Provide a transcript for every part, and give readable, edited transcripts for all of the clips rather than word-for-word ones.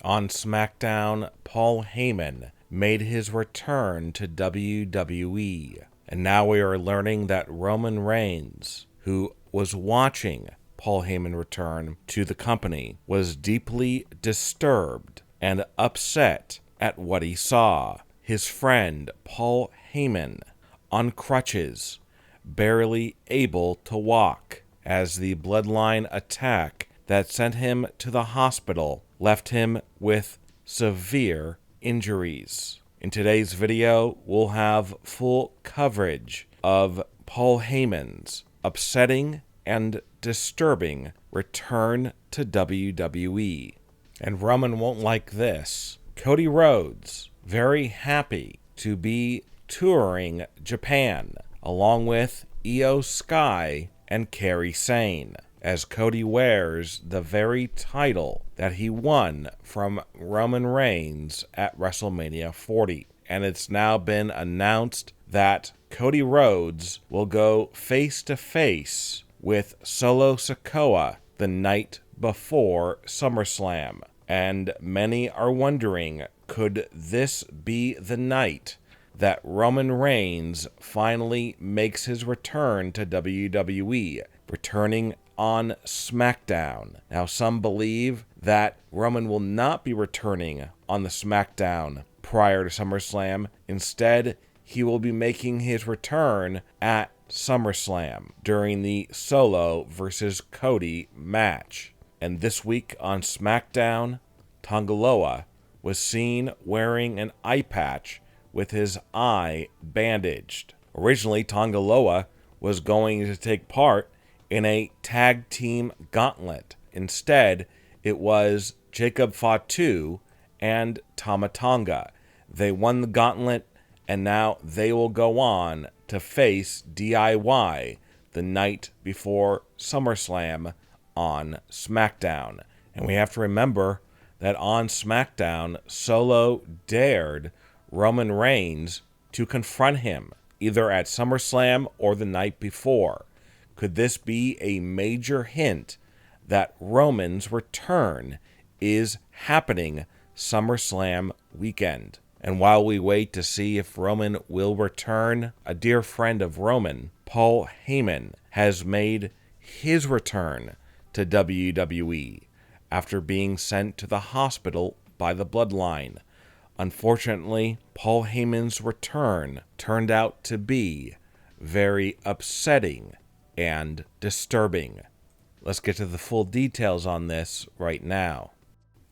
On SmackDown, Paul Heyman made his return to WWE. And now we are learning that Roman Reigns, who was watching Paul Heyman return to the company, was deeply disturbed and upset at what he saw. His friend Paul Heyman, on crutches, barely able to walk, as the Bloodline attack that sent him to the hospital left him with severe injuries. In today's video, we'll have full coverage of Paul Heyman's upsetting and disturbing return to WWE. And Roman won't like this. Cody Rhodes, very happy to be touring Japan, along with Io Sky and Kairi Sane, as Cody wears the very title that he won from Roman Reigns at WrestleMania 40. And it's now been announced that Cody Rhodes will go face-to-face with Solo Sikoa the night before SummerSlam. And many are wondering, could this be the night that Roman Reigns finally makes his return to WWE, returning on SmackDown? Now, some believe that Roman will not be returning on the SmackDown prior to SummerSlam. Instead, he will be making his return at SummerSlam during the Solo versus Cody match. And this week on SmackDown, Tanga Loa was seen wearing an eye patch with his eye bandaged. Originally, Tanga Loa was going to take part in a tag team gauntlet. Instead, it was Jacob Fatu and Tama Tonga. They won the gauntlet, and now they will go on to face DIY the night before SummerSlam on SmackDown. And we have to remember that on SmackDown, Solo dared Roman Reigns to confront him, either at SummerSlam or the night before. Could this be a major hint that Roman's return is happening SummerSlam weekend? And while we wait to see if Roman will return, a dear friend of Roman, Paul Heyman, has made his return to WWE after being sent to the hospital by the Bloodline. Unfortunately, Paul Heyman's return turned out to be very upsetting and disturbing. Let's get to the full details on this right now.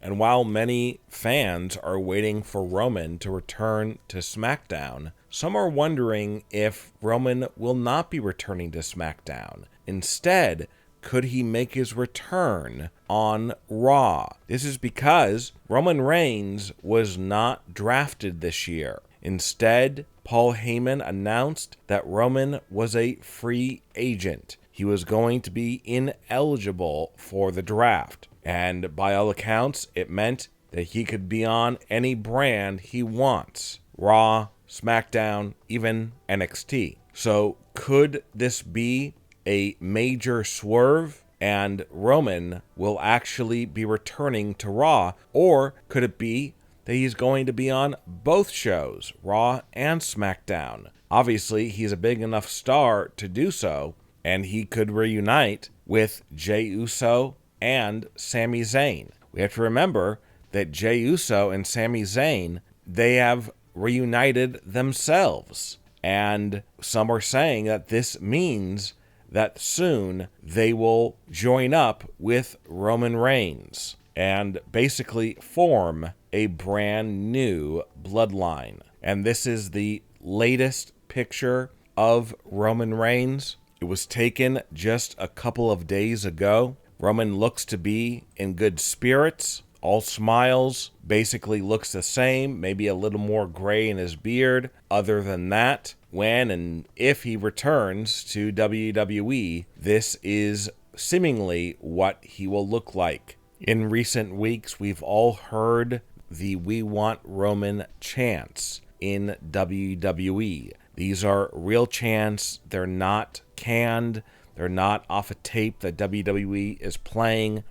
And while many fans are waiting for Roman to return to SmackDown, some are wondering if Roman will not be returning to SmackDown. Instead, could he make his return on Raw? This is because Roman Reigns was not drafted this year. Instead, Paul Heyman announced that Roman was a free agent. He was going to be ineligible for the draft. And by all accounts, it meant that he could be on any brand he wants. Raw, SmackDown, even NXT. So could this be a major swerve and Roman will actually be returning to Raw? Or could it be that he's going to be on both shows, Raw and SmackDown? Obviously, he's a big enough star to do so, and he could reunite with Jey Uso and Sami Zayn. We have to remember that Jey Uso and Sami Zayn, they have reunited themselves. And some are saying that this means that soon they will join up with Roman Reigns and basically form a brand new bloodline. And this is the latest picture of Roman Reigns. It was taken just a couple of days ago. Roman looks to be in good spirits, all smiles, basically looks the same, maybe a little more gray in his beard. Other than that, when and if he returns to WWE, this is seemingly what he will look like. In recent weeks, we've all heard the "We Want Roman" chants in WWE. These are real chants. They're not canned. They're not off a tape that WWE is playing.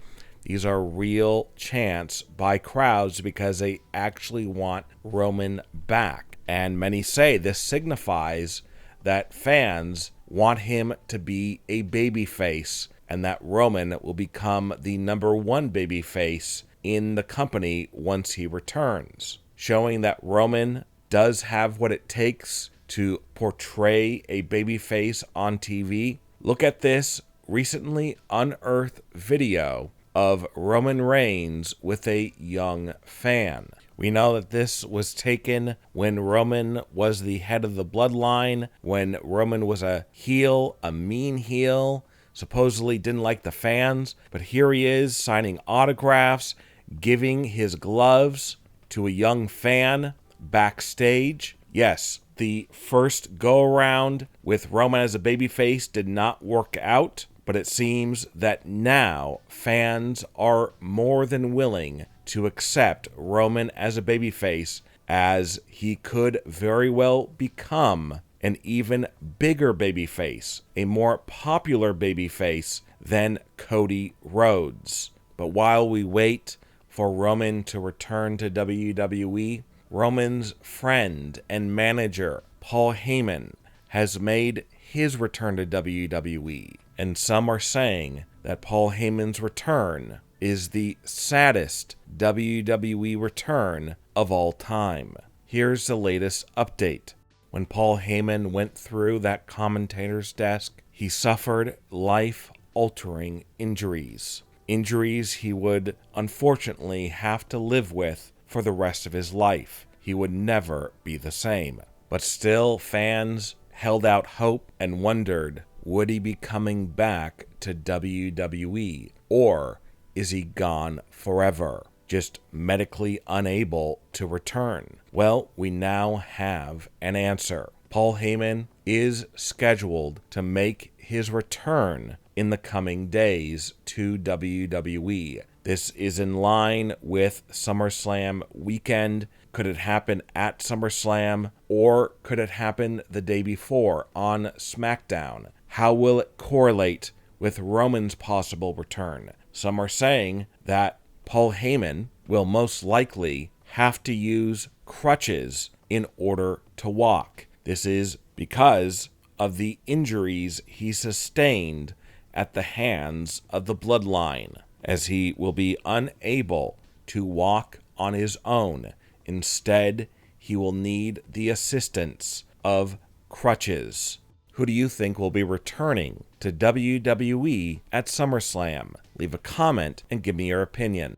These are real chants by crowds because they actually want Roman back. And many say this signifies that fans want him to be a babyface and that Roman will become the number one babyface in the company once he returns, showing that Roman does have what it takes to portray a babyface on TV. Look at this recently unearthed video of Roman Reigns with a young fan. We know that this was taken when Roman was the head of the Bloodline, when Roman was a heel, a mean heel, supposedly didn't like the fans, but here he is signing autographs, giving his gloves to a young fan backstage. Yes, the first go-around with Roman as a babyface did not work out, but it seems that now fans are more than willing to accept Roman as a babyface, as he could very well become an even bigger babyface, a more popular babyface than Cody Rhodes. But while we wait for Roman to return to WWE, Roman's friend and manager, Paul Heyman, has made his return to WWE. And some are saying that Paul Heyman's return is the saddest WWE return of all time. Here's the latest update. When Paul Heyman went through that commentator's desk, he suffered life-altering injuries. Injuries he would unfortunately have to live with for the rest of his life. He would never be the same. But still, fans held out hope and wondered, would he be coming back to WWE? Or is he gone forever, just medically unable to return? Well, we now have an answer. Paul Heyman is scheduled to make his return in the coming days to WWE. This is in line with SummerSlam weekend. Could it happen at SummerSlam, or could it happen the day before on SmackDown? How will it correlate with Roman's possible return? Some are saying that Paul Heyman will most likely have to use crutches in order to walk. This is because of the injuries he sustained at the hands of the Bloodline, as he will be unable to walk on his own. Instead, he will need the assistance of crutches. Who do you think will be returning to WWE at SummerSlam? Leave a comment and give me your opinion.